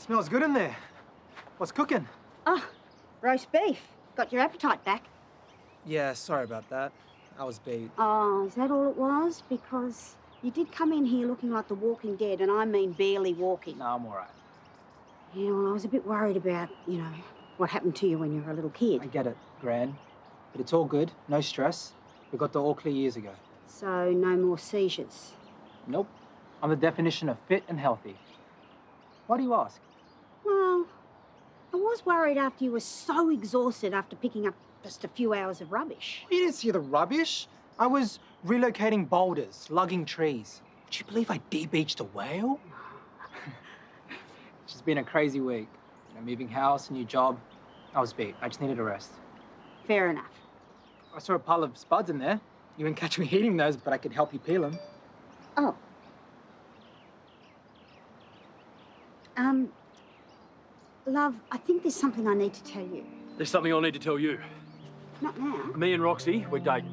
Smells good in there. What's cooking? Oh, roast beef. Got your appetite back. Yeah, sorry about that. I was beat. Oh, is that all it was? Because you did come in here looking like the Walking Dead, and I mean barely walking. No, I'm all right. Yeah, well, I was a bit worried about, you know, what happened to you when you were a little kid. I get it, Gran. But it's all good. No stress. We got the all clear years ago. So, no more seizures? Nope. I'm the definition of fit and healthy. Why do you ask? Well, I was worried after you were so exhausted after picking up just a few hours of rubbish. You didn't see the rubbish. I was relocating boulders, lugging trees. Would you believe I de-beached a whale? It's just been a crazy week. You know, moving house, new job. I was beat. I just needed a rest. Fair enough. I saw a pile of spuds in there. You wouldn't catch me eating those, but I could help you peel them. Oh. Love, I think there's something I need to tell you. There's something I need to tell you. Not now. Me and Roxy, we're dating.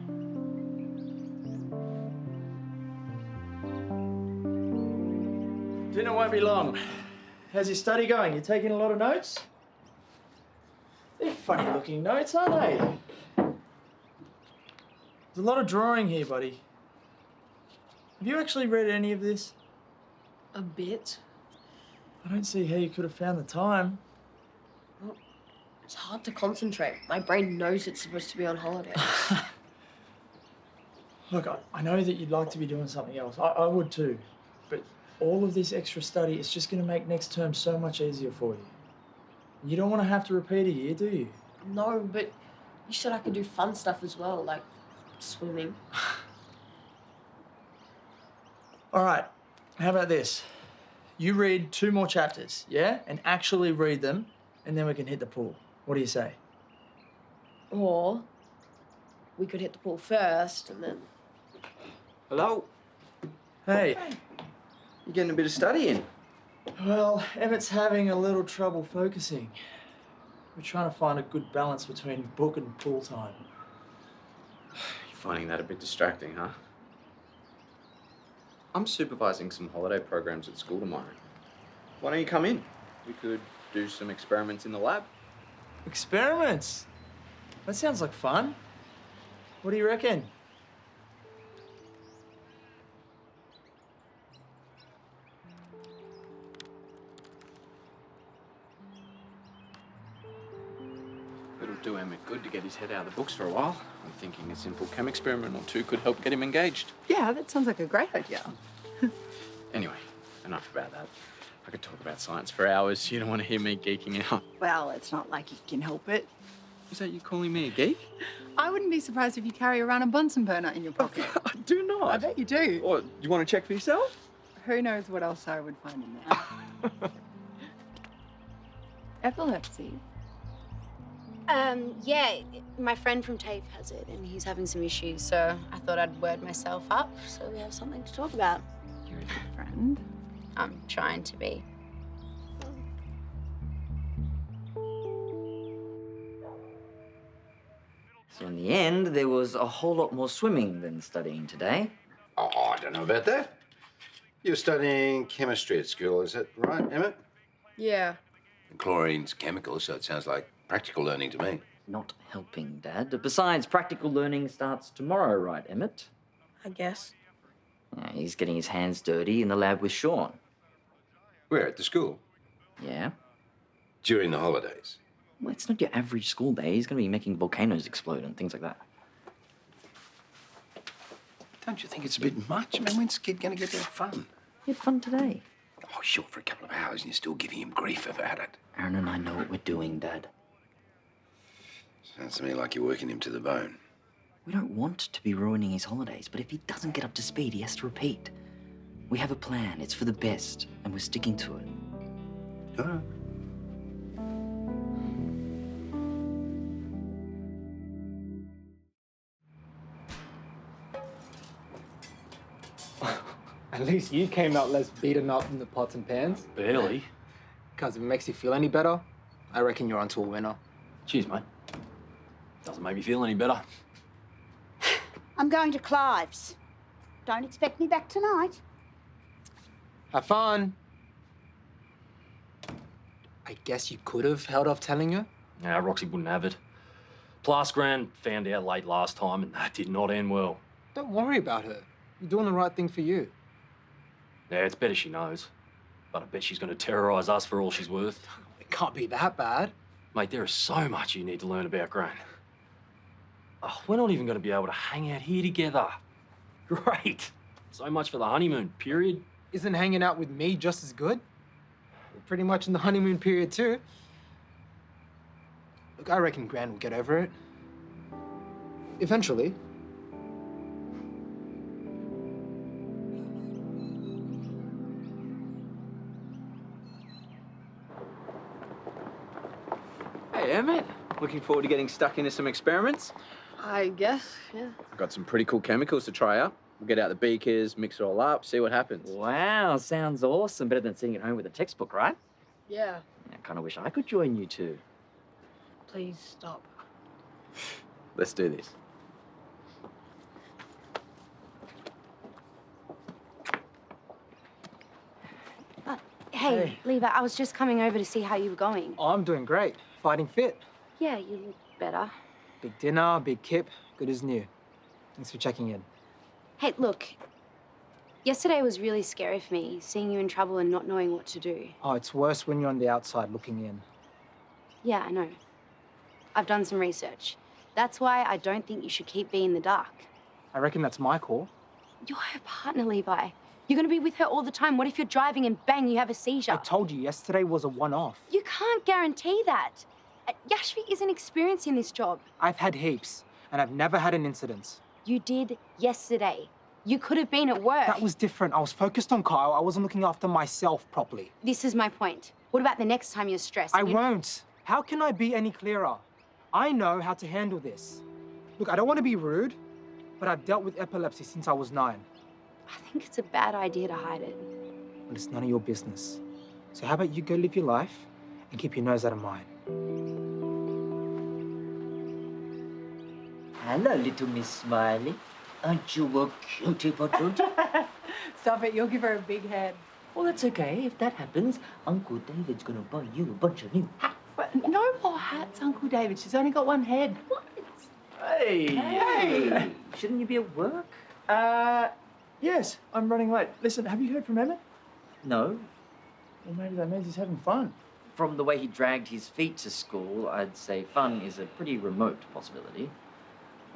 Dinner won't be long. How's your study going? You taking a lot of notes? They're funny looking notes, aren't they? There's a lot of drawing here, buddy. Have you actually read any of this? A bit. I don't see how you could have found the time. Well, it's hard to concentrate. My brain knows it's supposed to be on holiday. Look, I know that you'd like to be doing something else. I would too. But all of this extra study is just going to make next term so much easier for you. You don't want to have to repeat a year, do you? No, but you said I could do fun stuff as well, like swimming. All right, how about this? You read 2 more chapters, yeah? And actually read them, and then we can hit the pool. What do you say? Or we could hit the pool first and then... Hello? Hey. You're getting a bit of study in. Well, Emmett's having a little trouble focusing. We're trying to find a good balance between book and pool time. You're finding that a bit distracting, huh? I'm supervising some holiday programs at school tomorrow. Why don't you come in? We could do some experiments in the lab. Experiments? That sounds like fun. What do you reckon? It'll do Emmett good to get his head out of the books for a while. I'm thinking a simple chem experiment or 2 could help get him engaged. Yeah, that sounds like a great idea. Anyway, enough about that. I could talk about science for hours. You don't want to hear me geeking out. Well, it's not like you can help it. Is that you calling me a geek? I wouldn't be surprised if you carry around a Bunsen burner in your pocket. I do not. I bet you do. Or, you want to check for yourself? Who knows what else I would find in there. Epilepsy. Yeah, my friend from TAFE has it, and he's having some issues, so I thought I'd word myself up so we have something to talk about. You're a good friend. I'm trying to be. So in the end, there was a whole lot more swimming than studying today. Oh, I don't know about that. You're studying chemistry at school, is that right, Emmett? Yeah. And chlorine's chemical, so it sounds like practical learning to me. Not helping, Dad. Besides, practical learning starts tomorrow, right, Emmett? I guess. Yeah, he's getting his hands dirty in the lab with Sean. Where, at the school? Yeah? During the holidays? Well, it's not your average school day. He's going to be making volcanoes explode and things like that. Don't you think it's a bit much? I mean, when's the kid going to get that fun? He had fun today. Oh, sure, for a couple of hours and you're still giving him grief about it. Aaron and I know what we're doing, Dad. Sounds to me like you're working him to the bone. We don't want to be ruining his holidays, but if he doesn't get up to speed, he has to repeat. We have a plan. It's for the best, and we're sticking to it. All right. At least you came out less beaten up in the pots and pans. Barely. Because if it makes you feel any better, I reckon you're onto a winner. Cheers, mate. Doesn't make me feel any better. I'm going to Clive's. Don't expect me back tonight. Have fun. I guess you could have held off telling her. Nah, Roxy wouldn't have it. Plus, Gran found out late last time, and that did not end well. Don't worry about her. You're doing the right thing for you. Yeah, it's better she knows. But I bet she's going to terrorise us for all she's worth. It can't be that bad. Mate, there is so much you need to learn about Gran. Oh, we're not even going to be able to hang out here together. Great. So much for the honeymoon period. Isn't hanging out with me just as good? We're pretty much in the honeymoon period too. Look, I reckon Gran will get over it. Eventually. Hey, Emmett. Looking forward to getting stuck into some experiments? I guess, yeah. I've got some pretty cool chemicals to try out. We'll get out the beakers, mix it all up, see what happens. Wow, sounds awesome. Better than sitting at home with a textbook, right? Yeah. I kind of wish I could join you two. Please stop. Let's do this. Hey, Levi, I was just coming over to see how you were going. Oh, I'm doing great. Fighting fit. Yeah, you look better. Big dinner, big kip, good as new. Thanks for checking in. Hey, look. Yesterday was really scary for me, seeing you in trouble and not knowing what to do. Oh, it's worse when you're on the outside looking in. Yeah, I know. I've done some research. That's why I don't think you should keep being in the dark. I reckon that's my call. You're her partner, Levi. You're gonna be with her all the time. What if you're driving and bang, you have a seizure? I told you, yesterday was a one-off. You can't guarantee that. Yashvi isn't experienced in this job. I've had heaps, and I've never had an incident. You did yesterday. You could have been at work. That was different. I was focused on Karl. I wasn't looking after myself properly. This is my point. What about the next time you're stressed? I won't. How can I be any clearer? I know how to handle this. Look, I don't want to be rude, but I've dealt with epilepsy since I was 9. I think it's a bad idea to hide it. Well, it's none of your business. So how about you go live your life and keep your nose out of mine? Hello, little Miss Smiley. Aren't you a cutie potato? Stop it, you'll give her a big head. Well, that's okay. If that happens, Uncle David's gonna buy you a bunch of new hats. But no more hats, Uncle David. She's only got one head. What? Hey! Shouldn't you be at work? Yes, I'm running late. Listen, have you heard from Emmett? No. Well, maybe that means he's having fun. From the way he dragged his feet to school, I'd say fun is a pretty remote possibility.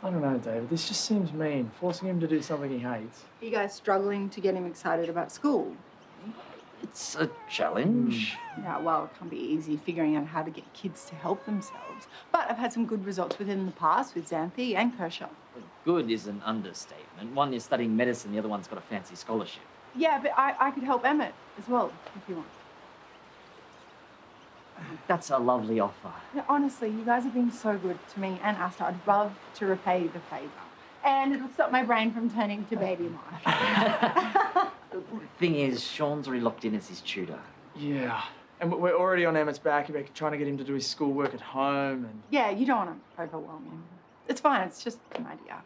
I don't know, David. This just seems mean, forcing him to do something he hates. Are you guys struggling to get him excited about school? It's a challenge. Yeah, well, it can't be easy figuring out how to get kids to help themselves. But I've had some good results with him in the past with Xanthi and Kershaw. Good is an understatement. One is studying medicine, the other one's got a fancy scholarship. Yeah, but I could help Emmett as well, if you want. That's a lovely offer. No, honestly, you guys have been so good to me and Asta. I'd love to repay the favour. And it'll stop my brain from turning to baby life. The thing is, Sean's already locked in as his tutor. Yeah. And we're already on Emmett's back. We're trying to get him to do his schoolwork at home and... Yeah, you don't want to overwhelm him. It's fine, it's just an idea.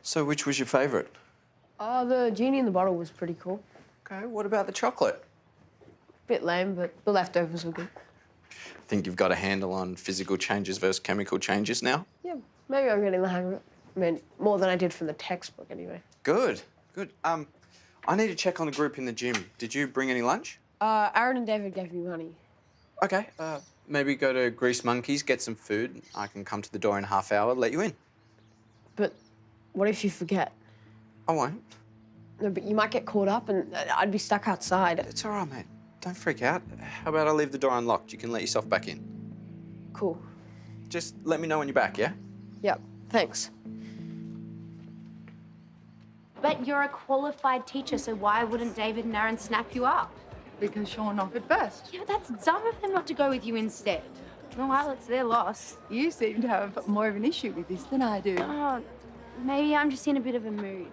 So which was your favourite? The genie in the bottle was pretty cool. Okay, what about the chocolate? Bit lame, but the leftovers were good. Think you've got a handle on physical changes versus chemical changes now? Yeah, maybe I'm getting the hang of it. I mean, more than I did from the textbook anyway. Good, good. I need to check on the group in the gym. Did you bring any lunch? Aaron and DaVvid gave me money. Okay, maybe go to Grease Monkeys, get some food. I can come to the door in a half hour, let you in. But what if you forget? I won't. No, but you might get caught up and I'd be stuck outside. It's all right, mate. Don't freak out. How about I leave the door unlocked? You can let yourself back in. Cool. Just let me know when you're back, yeah? Yep, thanks. But you're a qualified teacher, so why wouldn't David and Aaron snap you up? Because Sean offered first. Yeah, that's dumb of them not to go with you instead. Oh, well, it's their loss. You seem to have more of an issue with this than I do. Oh, maybe I'm just in a bit of a mood.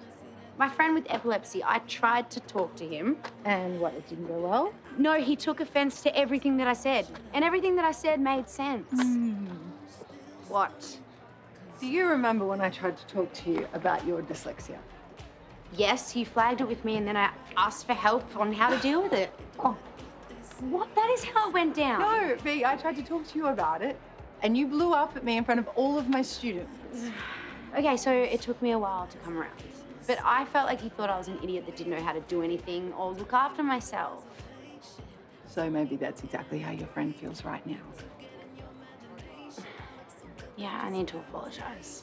My friend with epilepsy, I tried to talk to him. And what, it didn't go well? No, he took offense to everything that I said. And everything that I said made sense. What? Do you remember when I tried to talk to you about your dyslexia? Yes, you flagged it with me and then I asked for help on how to deal with it. Oh, what? That is how it went down. No, B, I tried to talk to you about it, and you blew up at me in front of all of my students. Okay, so it took me a while to come around. But I felt like he thought I was an idiot that didn't know how to do anything or look after myself. So maybe that's exactly how your friend feels right now. Yeah, I need to apologize.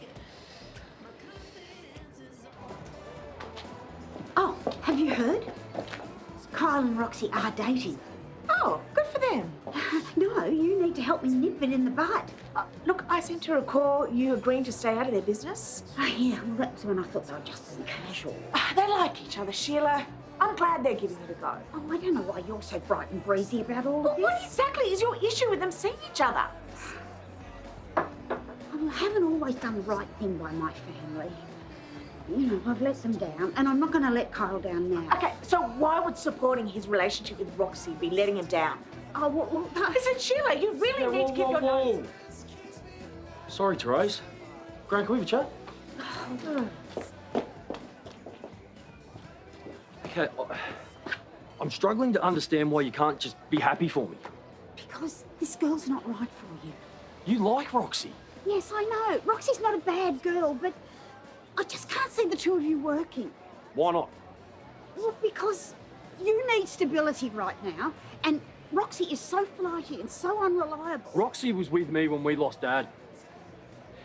Oh, have you heard? Karl and Roxy are dating. Oh, good for them. No, you need to help me nip it in the bud. Look, I seem to recall you agreeing to stay out of their business. Oh, yeah, well, that's when I thought they were just being casual. They like each other, Sheila. I'm glad they're giving it a go. Oh, I don't know why you're so bright and breezy about all Well, of this. what exactly is your issue with them seeing each other? I haven't always done the right thing by my family. You know, I've let them down, and I'm not going to let Kyle down now. Okay, so why would supporting his relationship with Roxy be letting him down? Oh, well, Listen, Sheila, you really need to keep your nose... Sorry, Terese. Gran, can we have a chat? Okay, I'm struggling to understand why you can't just be happy for me. Because this girl's not right for you. You like Roxy. Yes, I know. Roxy's not a bad girl, but I just can't see the two of you working. Why not? Well, because you need stability right now, and Roxy is so flighty and so unreliable. Roxy was with me when we lost Dad.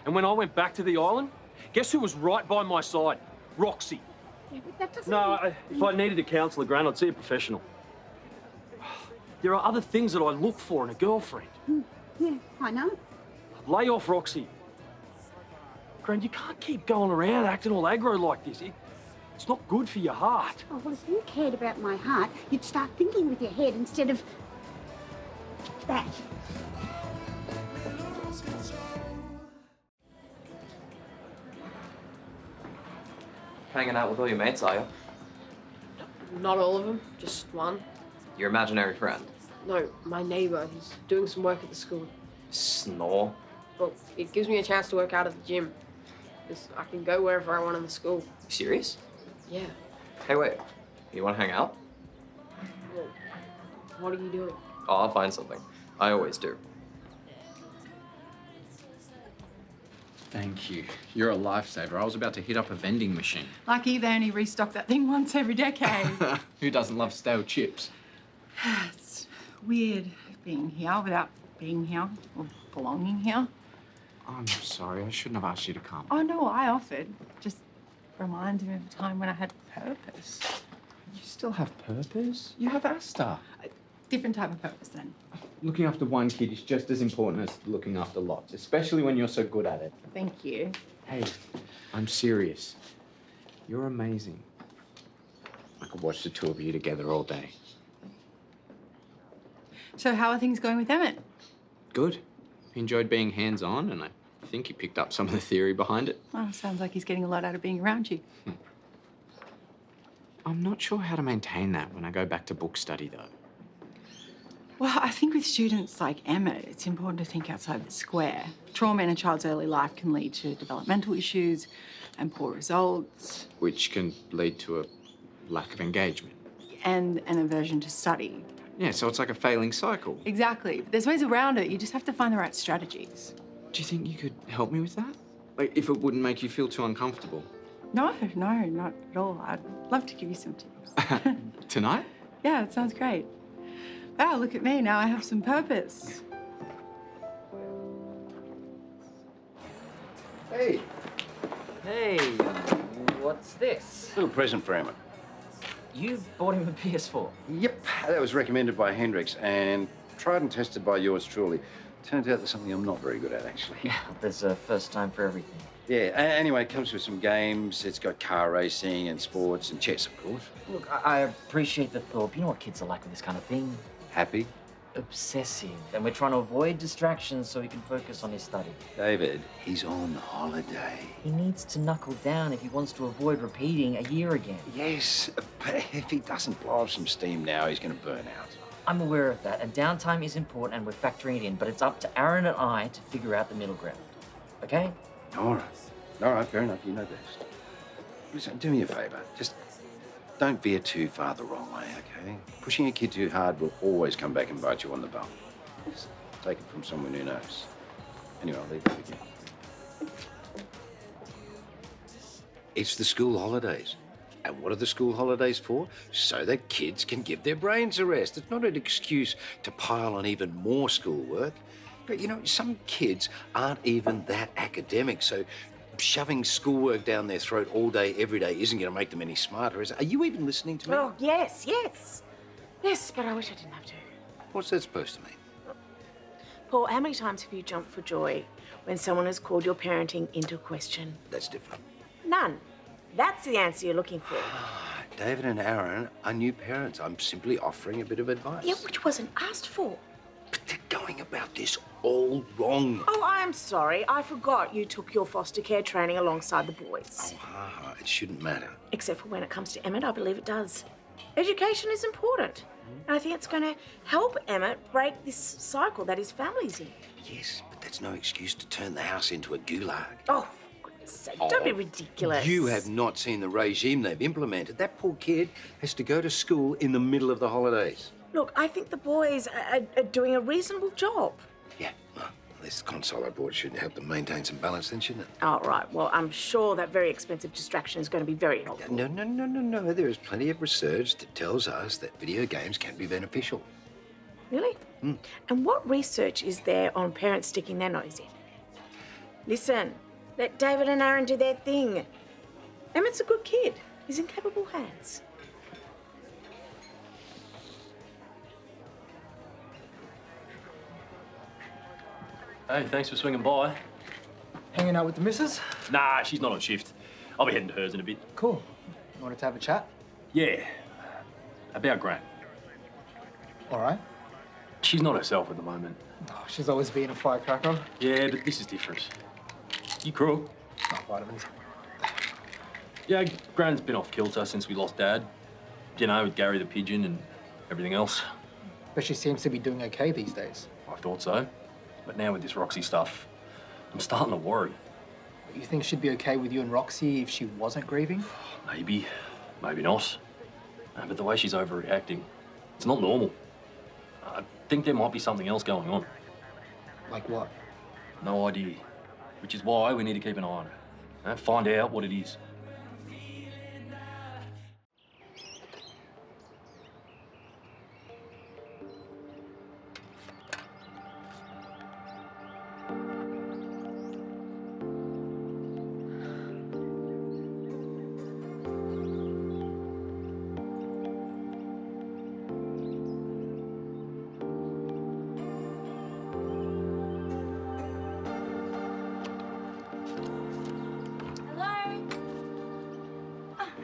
And when I went back to the island, guess who was right by my side? Roxy. Yeah, but that doesn't No, if I needed a counsellor, Gran, I'd see a professional. There are other things that I look for in a girlfriend. Yeah, I know. Lay off Roxy. Gran, you can't keep going around acting all aggro like this. It's not good for your heart. Oh, well, if you cared about my heart, you'd start thinking with your head instead of that. Hanging out with all your mates, are you? Not all of them, just one. Your imaginary friend. No, my neighbour. He's doing some work at the school. Snore. Well, it gives me a chance to work out at the gym. Because I can go wherever I want in the school. Serious? Yeah. Hey, wait. You want to hang out? Well, what are you doing? Oh, I'll find something. I always do. Thank you. You're a lifesaver. I was about to hit up a vending machine. Lucky they only restock that thing once every decade. Who doesn't love stale chips? It's weird being here without being here or belonging here. I'm sorry. I shouldn't have asked you to come. Oh, no, I offered. Just reminds me of a time when I had purpose. You still have purpose? You have Asta. Different type of purpose then. Looking after one kid is just as important as looking after lots, especially when you're so good at it. Thank you. Hey, I'm serious. You're amazing. I could watch the two of you together all day. So how are things going with Emmett? Good. He enjoyed being hands-on, and I think he picked up some of the theory behind it. Oh, sounds like he's getting a lot out of being around you. I'm not sure how to maintain that when I go back to book study, though. Well, I think with students like Emmett, it's important to think outside the square. Trauma in a child's early life can lead to developmental issues and poor results. Which can lead to a lack of engagement. And an aversion to study. Yeah, so it's like a failing cycle. Exactly. But there's ways around it. You just have to find the right strategies. Do you think you could help me with that? Like, if it wouldn't make you feel too uncomfortable? No, not at all. I'd love to give you some tips. Tonight? Yeah, it sounds great. Wow, look at me. Now I have some purpose. Hey, Hey, what's this? little present for Emmett. You bought him a PS4. Yep, that was recommended by Hendrix and tried and tested by yours truly. Turns out there's something I'm not very good at, actually. Yeah, there's a first time for everything. Yeah, anyway, it comes with some games. It's got car racing and sports and chess, of course. Look, I appreciate the thought. You know what kids are like with this kind of thing? Happy? Obsessive. And we're trying to avoid distractions so he can focus on his study. DaVvid, he's on holiday. He needs to knuckle down if he wants to avoid repeating a year again. Yes, but if he doesn't blow off some steam now, he's going to burn out. I'm aware of that, and downtime is important, and we're factoring it in, but it's up to Aaron and I to figure out the middle ground. Okay? All right, fair enough. You know best. Listen, do me a favour. Just don't veer too far the wrong way, okay? Pushing a kid too hard will always come back and bite you on the bum. Just take it from someone who knows. Anyway, I'll leave it with you. It's the school holidays. And what are the school holidays for? So that kids can give their brains a rest. It's not an excuse to pile on even more schoolwork. But, you know, some kids aren't even that academic, so shoving schoolwork down their throat all day, every day isn't going to make them any smarter, is it? Are you even listening to me? Oh, yes, yes. Yes, but I wish I didn't have to. What's that supposed to mean? Paul, how many times have you jumped for joy when someone has called your parenting into question? That's different. None. That's the answer you're looking for. David and Aaron are new parents. I'm simply offering a bit of advice. Yeah, which wasn't asked for. But they're going about this all wrong. Oh, I'm sorry. I forgot you took your foster care training alongside the boys. Oh, it shouldn't matter. Except for when it comes to Emmett, I believe it does. Education is important. And I think it's going to help Emmett break this cycle that his family's in. Yes, but that's no excuse to turn the house into a gulag. Oh, for goodness sake, don't be ridiculous. You have not seen the regime they've implemented. That poor kid has to go to school in the middle of the holidays. Look, I think the boys are doing a reasonable job. Yeah, well, this console I bought should help them maintain some balance then, shouldn't it? Oh, right. Well, I'm sure that very expensive distraction is going to be very helpful. No. There is plenty of research that tells us that video games can be beneficial. Really? Mm. And what research is there on parents sticking their nose in? Listen, let David and Aaron do their thing. Emmett's a good kid. He's in capable hands. Hey, thanks for swinging by. Hanging out with the missus? Nah, she's not on shift. I'll be heading to hers in a bit. Cool. You wanted to have a chat? Yeah, about Gran. All right. She's not herself at the moment. Oh, she's always been a firecracker. Yeah, but this is different. You cool? Not vitamins. Yeah, Gran's been off kilter since we lost Dad. You know, with Gary the pigeon and everything else. But she seems to be doing okay these days. I thought so. But now with this Roxy stuff, I'm starting to worry. You think she'd be okay with you and Roxy if she wasn't grieving? Maybe, maybe not. But the way she's overreacting, it's not normal. I think there might be something else going on. Like what? No idea. Which is why we need to keep an eye on her. Find out what it is.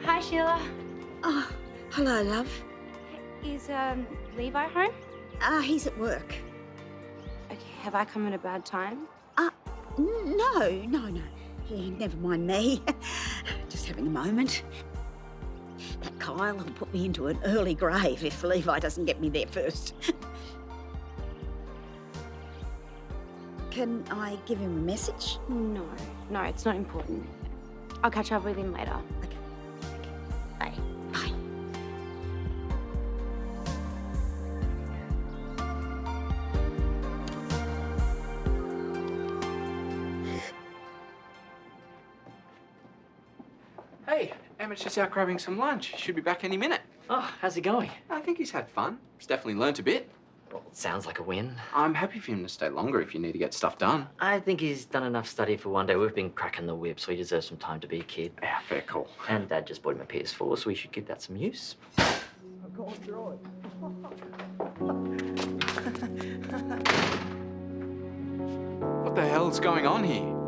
Hi, Sheila. Oh, hello, love. Is Levi home? He's at work. Okay, have I come at a bad time? No. Yeah, never mind me. Just having a moment. That Kyle will put me into an early grave if Levi doesn't get me there first. Can I give him a message? No, it's not important. I'll catch up with him later. Okay. Bye. Bye. Hey, Emmett's just out grabbing some lunch. Should be back any minute. Oh, how's it going? I think he's had fun. He's definitely learnt a bit. Well, sounds like a win. I'm happy for him to stay longer if you need to get stuff done. I think he's done enough study for one day. We've been cracking the whip, so he deserves some time to be a kid. Yeah, fair call. And Dad just bought him a PS4, so we should give that some use. What the hell's going on here?